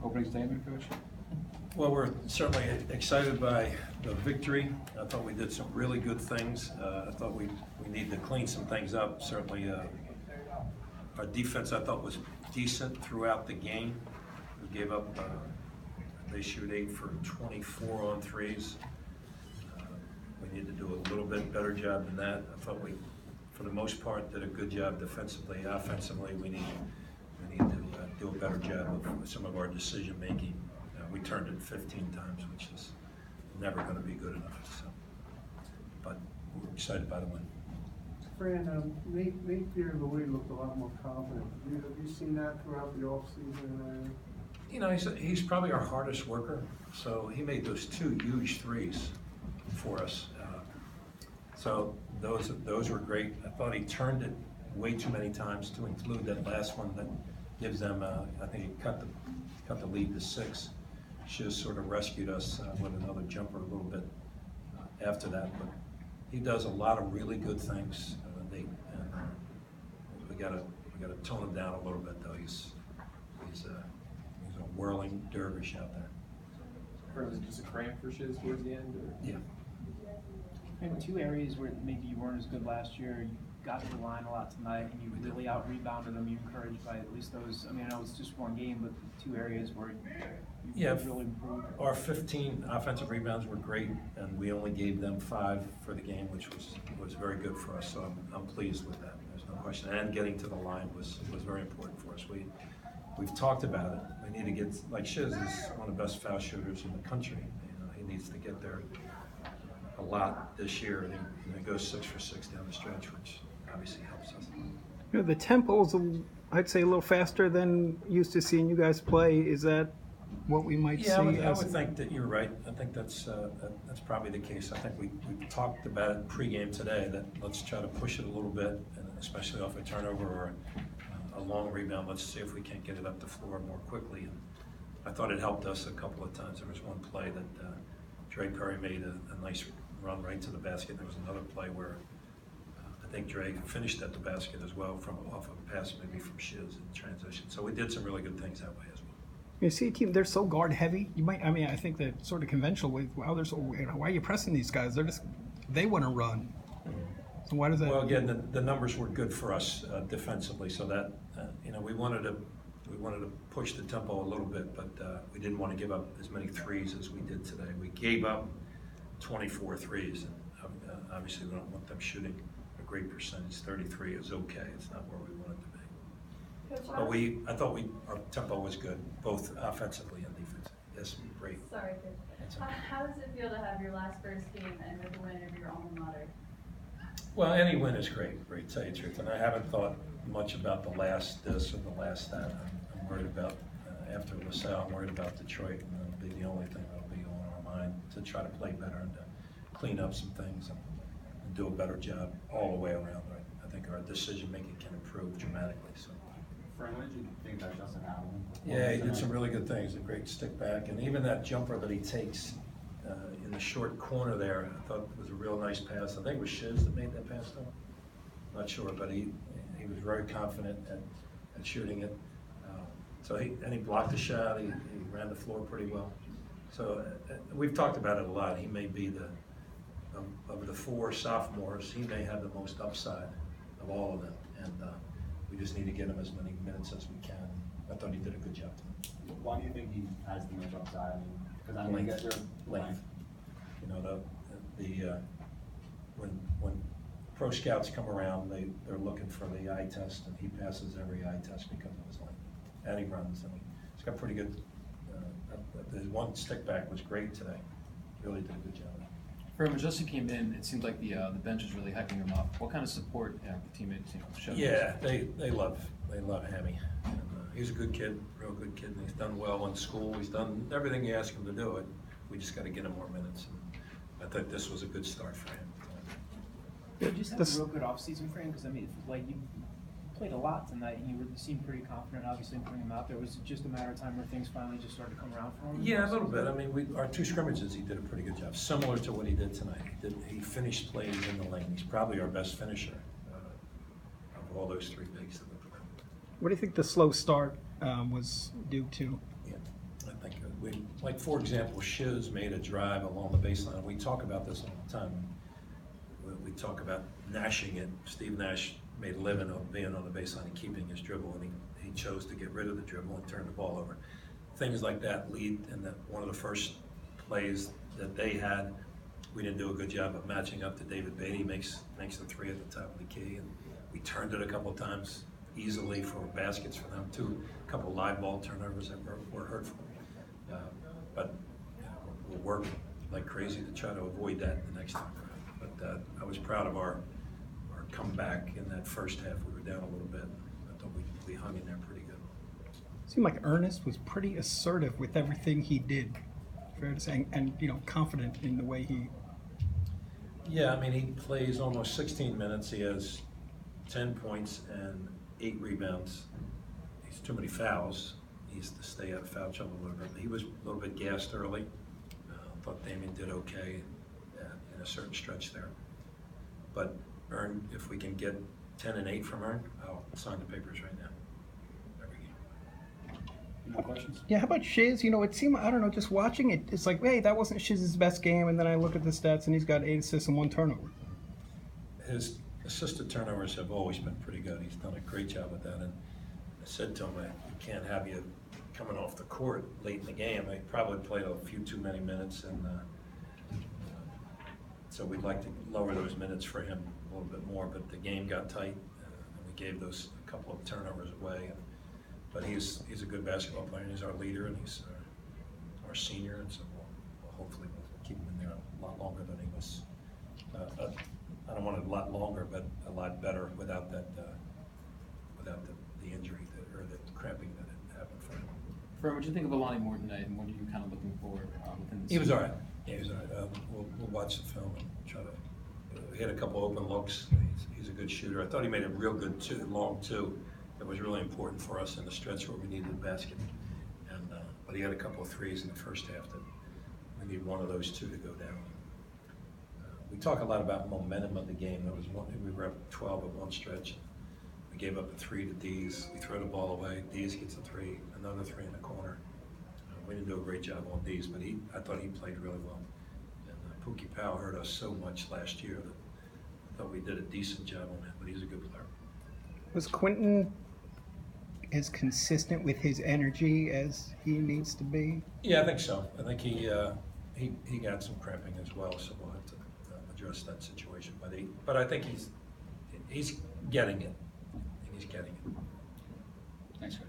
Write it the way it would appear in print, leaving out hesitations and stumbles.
Opening statement, Coach? Well, we're certainly excited by the victory. I thought we did some really good things. I thought we need to clean some things up. Certainly, our defense I thought was decent throughout the game. We gave up, they shoot 8 for 24 on threes. We need to do a little bit better job than that. I thought we, for the most part, did a good job defensively. Offensively, we need to do a better job of some of our decision making. We turned it 15 times, which is never going to be good enough. So, but we're excited by the win. Fran, Nate Louis looked a lot more confident. Have you seen that throughout the offseason? You know, he's probably our hardest worker. So he made those 2 huge threes for us. So those were great. I thought he turned it way too many times to include that last one that gives them. I think he cut the lead to 6. She just sort of rescued us with another jumper a little bit after that. But he does a lot of really good things. We gotta tone him down a little bit though. He's a whirling dervish out there. Was it just a cramp for Shiz towards the end? Or? Yeah. Maybe 2 areas where maybe you weren't as good last year. You got to the line a lot tonight, and you really out-rebounded them. You encouraged by at least those. I mean, I know it's just 1 game, but 2 areas where you really improved. Our 15 offensive rebounds were great, and we only gave them 5 for the game, which was very good for us. So I'm pleased with that. There's no question. And getting to the line was very important for us. We've talked about it. We need to get, like Shiz is one of the best foul shooters in the country. You know, he needs to get there a lot this year, and he goes 6 for 6 down the stretch, which obviously helps us. You know, the tempo's, I'd say, a little faster than used to seeing you guys play. Is that what we might see? I would think that you're right. I think that's probably the case. I think we talked about it pregame today, that let's try to push it a little bit, and especially off a turnover or a long rebound. Let's see if we can't get it up the floor more quickly. And I thought it helped us a couple of times. There was one play that Dre Perry made a nice run right to the basket. There was another play where I think Dre finished at the basket as well off of a pass maybe from Shiz in transition. So we did some really good things that way as well. You see a team, they're so guard heavy. I think that sort of conventional way, wow, they're so, why are you pressing these guys? They want to run. So why does that? Well, again, the numbers were good for us defensively, so that we wanted to push the tempo a little bit, but we didn't want to give up as many threes as we did today. We gave up 24 threes, and obviously we don't want them shooting a great percentage. 33 is okay. It's not where we want it to be. But I thought our tempo was good, both offensively and defensively. Yes, great. Sorry, Coach. How does it feel to have your last first game and with the win of your alma mater? Well, any win is great, to tell you the truth. And I haven't thought much about the last this or the last that. I'm worried about, after LaSalle, I'm worried about Detroit, and that'll be the only thing that'll be on our mind, to try to play better and to clean up some things and do a better job all the way around. Right? I think our decision making can improve dramatically. So. Fran, what did you think about Justin Allen? Yeah, he did some really good things. A great stick back, and even that jumper that he takes in the short corner there, I thought was a real nice pass. I think it was Shiz that made that pass to him. Not sure, but he was very confident at shooting it. So he blocked the shot. He ran the floor pretty well. So we've talked about it a lot. He may be of the 4 sophomores, he may have the most upside of all of them, and we just need to get him as many minutes as we can. I thought he did a good job tonight. Why do you think he has the most upside? Because I mean, you guys are length. You know, when pro scouts come around, they're looking for the eye test, and he passes every eye test because of his length. And he runs. I mean, he's got pretty good. The one stick back was great today. Really did a good job. Fran, when Justin came in, it seemed like the bench was really hyping him up. What kind of support have the teammates shown? Yeah, they love Hammy. And, he's a good kid, real good kid, and he's done well in school. He's done everything you ask him to do. We just got to get him more minutes. And I think this was a good start for him. You just had a real good offseason, Fran, because I mean, like you played a lot tonight, and you seemed pretty confident, obviously, in putting him out there. Was it just a matter of time where things finally just started to come around for him? Yeah, a little bit. I mean, our 2 scrimmages, he did a pretty good job, similar to what he did tonight. He finished plays in the lane. He's probably our best finisher of all those 3 bigs that we played. What do you think the slow start was due to? Yeah. like for example, Shiz made a drive along the baseline. We talk about this all the time. We talk about gnashing it. Steve Nash made a living of being on the baseline and keeping his dribble, and he chose to get rid of the dribble and turn the ball over. Things like that lead, and that one of the first plays that they had, we didn't do a good job of matching up to David Beatty. Makes the three at the top of the key, and we turned it a couple of times easily for baskets for them too. A couple of live ball turnovers that were hurtful. But we'll work like crazy to try to avoid that the next time around. But I was proud of our comeback in that first half. We were down a little bit. I thought we hung in there pretty good. Seemed like Ernest was pretty assertive with everything he did. Fair to say, and confident in the way he. Yeah, I mean, he plays almost 16 minutes. He has 10 points and 8 rebounds. He's too many fouls. He needs to stay out of foul trouble a little bit. He was a little bit gassed early. Thought Damian did okay in a certain stretch there. But Ern, if we can get 10 and 8 from Ern, I'll sign the papers right now. Every game. No questions? Yeah, how about Shiz? It seemed, I don't know, just watching it, it's like, hey, that wasn't Shiz's best game, and then I look at the stats and he's got 8 assists and 1 turnover. His assisted turnovers have always been pretty good. He's done a great job with that. And I said to him, we can't have you coming off the court late in the game. I probably played a few too many minutes, and so we'd like to lower those minutes for him a little bit more. But the game got tight, and we gave those a couple of turnovers away. But he's a good basketball player, and he's our leader, and he's our senior, and so we'll hopefully we'll keep him in there a lot longer than he was. I don't want it a lot longer, but a lot better without that, without the injury or the cramping that had happened for him. Fran, what did you think of Alani Moore tonight, and what are you kind of looking for within the He was season? all right. Yeah, he was all right. We'll watch the film and try to. He had a couple open looks. He's a good shooter. I thought he made a real good long two. It was really important for us in the stretch where we needed a basket. And but he had a couple of threes in the first half that we need one of those two to go down. We talk a lot about momentum of the game. There was one. We were up 12 at one stretch. We gave up a 3 to Dees. We throw the ball away. Dees gets a 3, another 3 in the corner. We didn't do a great job on Dees, but I thought he played really well. And Pookie Powell hurt us so much last year that I thought we did a decent job on him, but he's a good player. Was Quentin as consistent with his energy as he needs to be? Yeah, I think so. I think he got some cramping as well, so we'll have to address that situation. But I think he's getting it. He's getting it. Thanks, Fran.